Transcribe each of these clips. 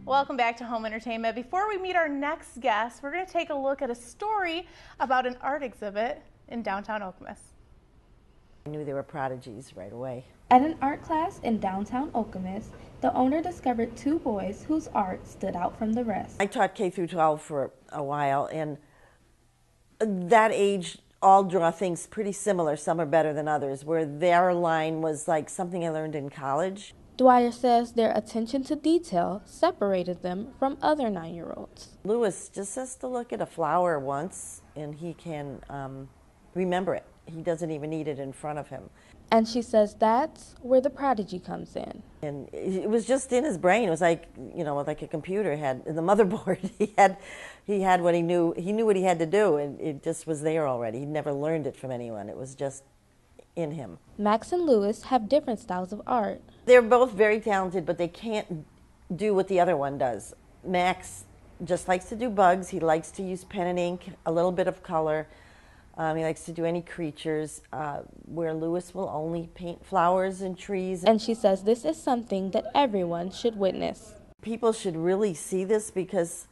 Welcome back to Home Entertainment. Before we meet our next guest, we're going to take a look at a story about an art exhibit in downtown Okemos. I knew they were prodigies right away. At an art class in downtown Okemos, the owner discovered two boys whose art stood out from the rest. I taught K through 12 for a while, and that age all draw things pretty similar. Some are better than others, where their line was like something I learned in college. Dwyer says their attention to detail separated them from other 9-year-olds. Louis just has to look at a flower once, and he can remember it. He doesn't even need it in front of him. And she says that's where the prodigy comes in. And it was just in his brain. It was like, you know, like a computer had in the motherboard. He had what he knew. He knew what he had to do, and it just was there already. He never learned it from anyone. It was just in him. Max and Louis have different styles of art. They're both very talented, but they can't do what the other one does. Max just likes to do bugs. He likes to use pen and ink, a little bit of color. He likes to do any creatures, where Louis will only paint flowers and trees. And she says this is something that everyone should witness. People should really see this because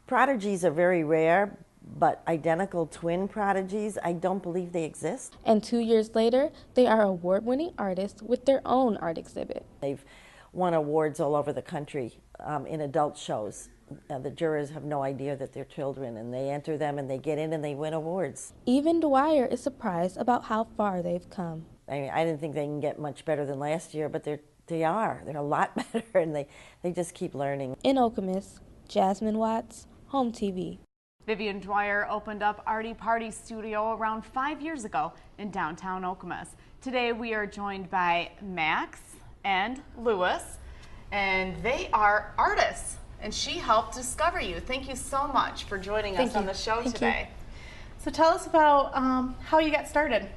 prodigies are very rare, but identical twin prodigies, I don't believe they exist. And 2 years later, they are award-winning artists with their own art exhibit. They've won awards all over the country in adult shows. The jurors have no idea that they're children, and they enter them and they get in and they win awards. Even Dwyer is surprised about how far they've come. I mean, I didn't think they can get much better than last year, but they are. They're a lot better, and they just keep learning. In Okemos, Jasmine Watts, HOMTV. Vivian Dwyer opened up Artie Party Studio around 5 years ago in downtown Okemos. Today we are joined by Max and Louis, and they are artists, and she helped discover you. Thank you so much for joining us on the show today. So tell us about how you got started.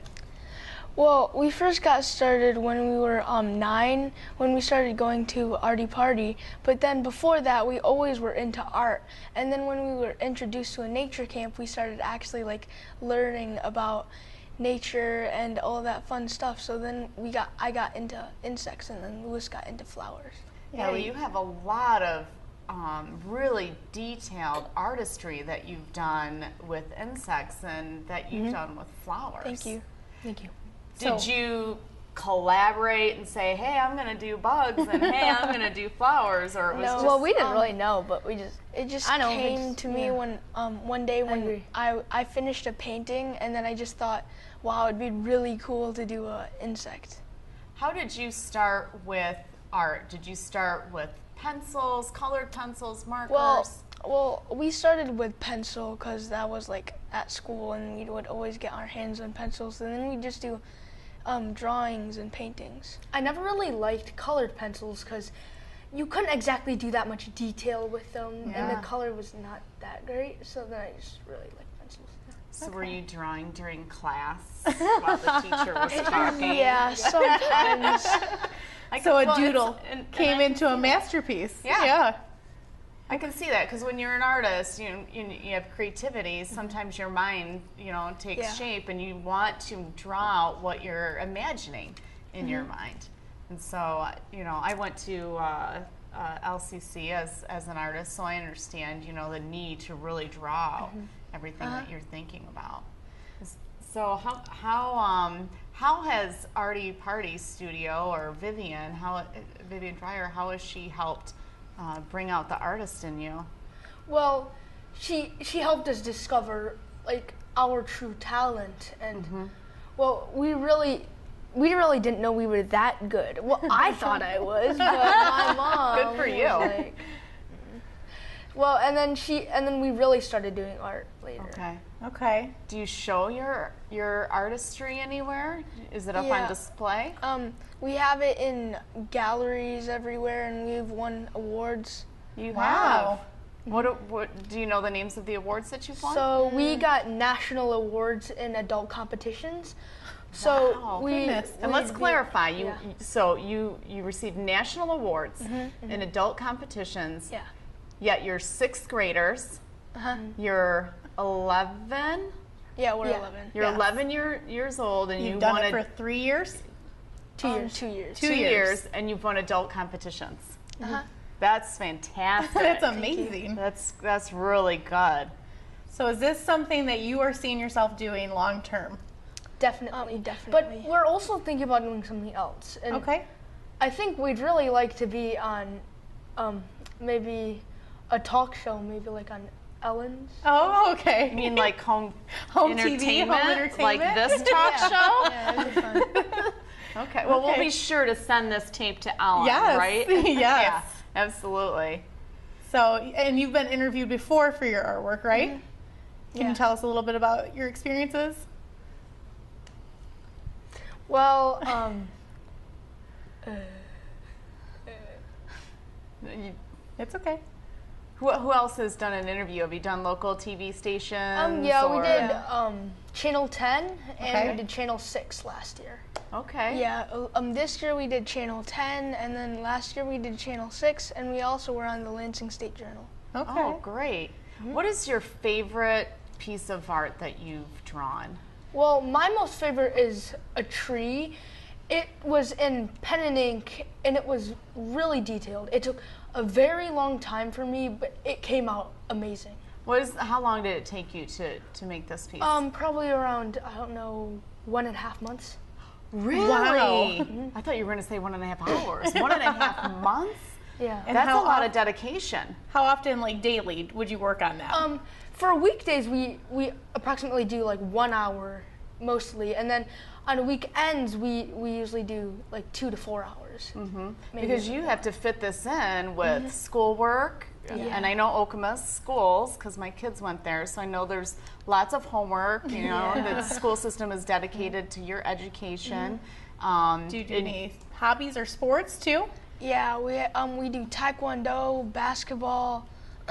Well, we first got started when we were 9, when we started going to Artie Party, but then before that we always were into art. And then when we were introduced to a nature camp, we started actually like learning about nature and all that fun stuff. So then I got into insects, and then Louis got into flowers. Yeah, well, you have a lot of really detailed artistry that you've done with insects and that you've done with flowers. Thank you. Thank you. Did you collaborate and say, hey, I'm going to do bugs, and hey, I'm going to do flowers, or it was just... Well, we didn't really know, but it just came to me when one day when I finished a painting, and then I just thought, wow, it'd be really cool to do an insect. How did you start with art? Did you start with pencils, colored pencils, markers? Well, we started with pencil because that was like at school, and we would always get our hands on pencils, and then we just do drawings and paintings. I never really liked colored pencils because you couldn't exactly do that much detail with them, and the color was not that great, so then I just really liked pencils. So were you drawing during class while the teacher was talking? Yeah, sometimes. So a doodle came into a masterpiece. Yeah. I can see that, because when you're an artist, you have creativity. Sometimes your mind, takes shape, and you want to draw out what you're imagining in your mind. And so, I went to LCC as an artist, so I understand, the need to really draw out everything that you're thinking about. So how has Artie Party Studio, or Vivian Dwyer, how has she helped bring out the artist in you? Well, she helped us discover like our true talent, and well, we really didn't know we were that good. Well, I thought I was, but my mom. Good for you. Was like, well, and then we really started doing art later. Okay. Do you show your artistry anywhere? Is it up on display? We have it in galleries everywhere, and we've won awards. You have? What do you know the names of the awards that you've won? So we got national awards in adult competitions. So and let's clarify. You received national awards in adult competitions. Yeah. Yet you're 6th graders. You're 11. Yeah, we're 11. You're 11 years old, and you've done it for 3 years. 2 years. 2 years. 2 years, and you've won adult competitions. That's fantastic. That's amazing. That's really good. So is this something that you are seeing yourself doing long term? Definitely. But we're also thinking about doing something else. And Okay. I think we'd really like to be on maybe a talk show, maybe like on Ellen's. Oh, okay. You mean like home Home entertainment? TV, home entertainment? Like this talk show? Yeah, that'd be fun. Okay. Well, we'll Okay. be sure to send this tape to Ellen, Yes. right? Yes. Yeah, absolutely. So, and you've been interviewed before for your artwork, right? Can you tell us a little bit about your experiences? Well, It's okay. Who else has done an interview? Have you done local TV stations? yeah, we or- did Channel 10 and Okay. we did Channel 6 last year. Okay. Yeah, this year we did Channel 10, and then last year we did Channel 6, and we also were on the Lansing State Journal. Okay. Oh, great. What is your favorite piece of art that you've drawn? Well, my most favorite is a tree. It was in pen and ink, and it was really detailed. It took a very long time for me, but it came out amazing. How long did it take you to make this piece? Probably around, I don't know, 1.5 months. Really? Wow. I thought you were going to say 1.5 hours. 1.5 months? Yeah. And That's a how lot of oft- dedication. How often, like daily, would you work on that? For weekdays, we approximately do like 1 hour mostly, and then on weekends we usually do like 2 to 4 hours. Maybe. Because you have to fit this in with schoolwork. And I know Okemos schools because my kids went there, so I know there's lots of homework. You know, the school system is dedicated to your education. Do you do any hobbies or sports too? Yeah, we do Taekwondo, basketball.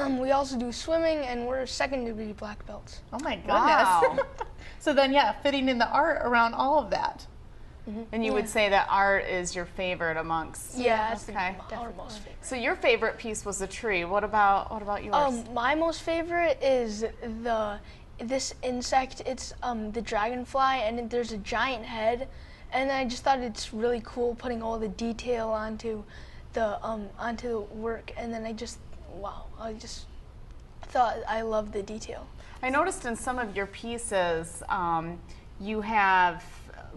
We also do swimming, and we're second-degree black belts. Oh my goodness. Wow. So then, yeah, fitting in the art around all of that. And you would say that art is your favorite amongst. Yeah, that's Okay. our most favorite. So your favorite piece was a tree. What about yours? My most favorite is this insect. It's the dragonfly, and there's a giant head. And I just thought it's really cool putting all the detail onto the work. And then I just thought I loved the detail. I noticed in some of your pieces, you have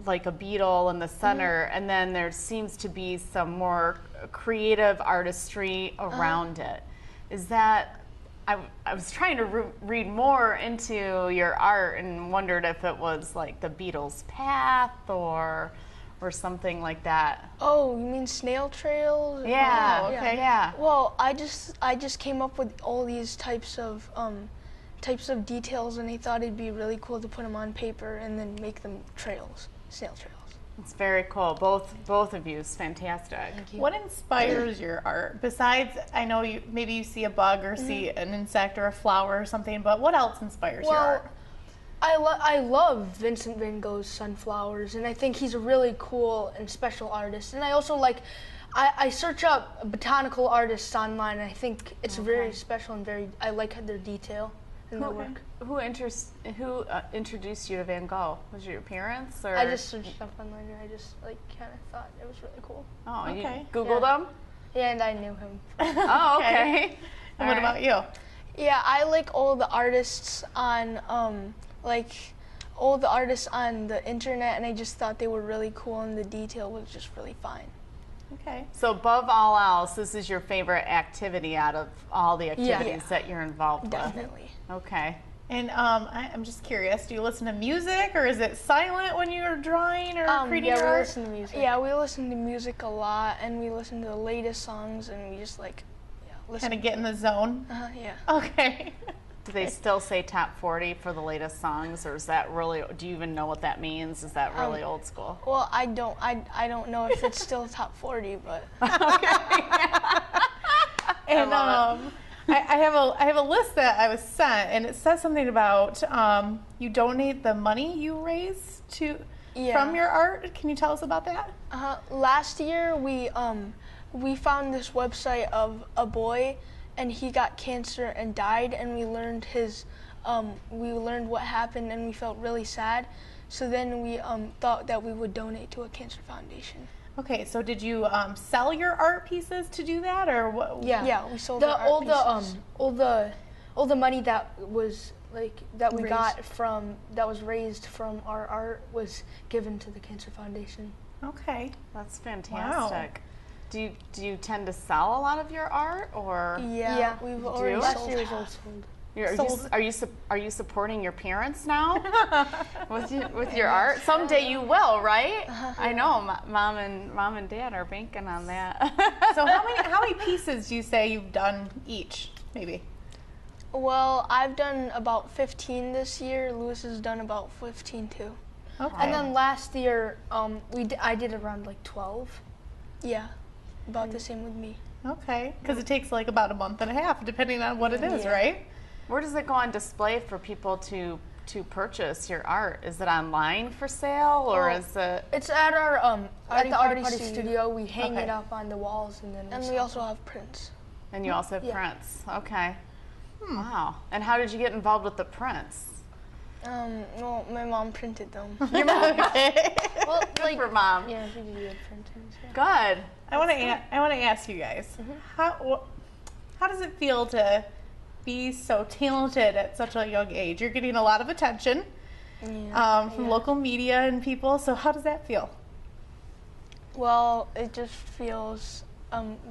like a beetle in the center, and then there seems to be some more creative artistry around it. Is that? I was trying to read more into your art and wondered if it was like the beetle's path or something like that. Oh, you mean snail trails? Yeah. Oh, okay. Yeah. Well, I just came up with all these types of details, and I thought it'd be really cool to put them on paper and then make them trails, snail trails. It's very cool. Both of you is fantastic. What inspires your art? Besides, I know maybe you see a bug or see an insect or a flower or something, but what else inspires your art? I love Vincent van Gogh's Sunflowers, and I think he's a really cool and special artist. And I also I search up botanical artists online, and I think it's very special and I like their detail in their work. Who introduced you to Van Gogh? Was it your parents or? I just searched up online, and I just kind of thought it was really cool. Oh, Okay. you Googled him? Yeah, and I knew him. Oh, okay. And what about you? Yeah, I like all the artists on the internet, and I just thought they were really cool, and the detail was just really fine. Okay. So above all else, this is your favorite activity out of all the activities that you're involved with? Definitely. Okay. And I'm just curious, do you listen to music or is it silent when you're drawing or creating Yeah, your we art? listen to music. Yeah, we listen to music a lot, and we listen to the latest songs, and we just listen. Kind of get in the zone? Yeah. Okay. Do they still say top 40 for the latest songs, or is that really? Do you even know what that means? Is that really old school? Well, I don't know if it's still top 40, but And I have a list that I was sent, and it says something about you donate the money you raise from your art. Can you tell us about that? last year we found this website of a boy, and he got cancer and died, and we learned what happened, and we felt really sad. So then we thought that we would donate to a cancer foundation. Okay, so did you sell your art pieces to do that, or what? Yeah, we sold all the money that was that we got from that was raised from our art was given to the cancer foundation. Okay, that's fantastic. Wow. Do you tend to sell a lot of your art, or? Yeah, we've already last year was all sold. Are you supporting your parents now with your art? Someday you will, right? I know. Mom and Dad are banking on that. So how many pieces do you say you've done each, maybe? Well, I've done about 15 this year. Louis has done about 15 too. Okay. And then last year, I did around like 12. Yeah, about the same with me. Okay, because it takes like about a month and a half, depending on what it is, right? Where does it go on display for people to purchase your art? Is it online for sale, or is it? It's at our at the Arty Party studio. We hang it up on the walls, and we also have prints. And you also have prints. Okay. Wow. And how did you get involved with the prints? Well, my mom printed them. Your mom. Okay. Well, Good for mom. Yeah, she did printing. Good. I want to ask you guys, how does it feel to be so talented at such a young age? You're getting a lot of attention from local media and people. So how does that feel? Well, it just feels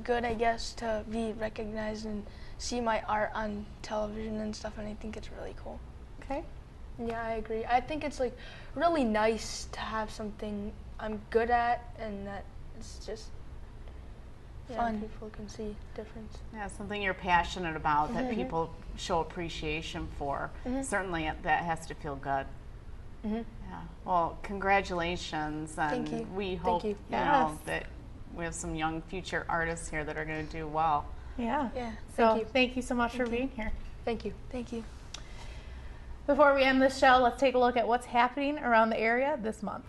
good, I guess, to be recognized and see my art on television and stuff, and I think it's really cool. Okay. Yeah, I agree. I think it's like really nice to have something I'm good at, and that it's just fun. People can see difference. Yeah, something you're passionate about that people show appreciation for. Certainly, that has to feel good. Yeah. Well, congratulations, and Thank you. we hope you know that we have some young future artists here that are going to do well. Yeah. Yeah. So thank you so much for being here. Thank you. Thank you. Before we end this show, let's take a look at what's happening around the area this month.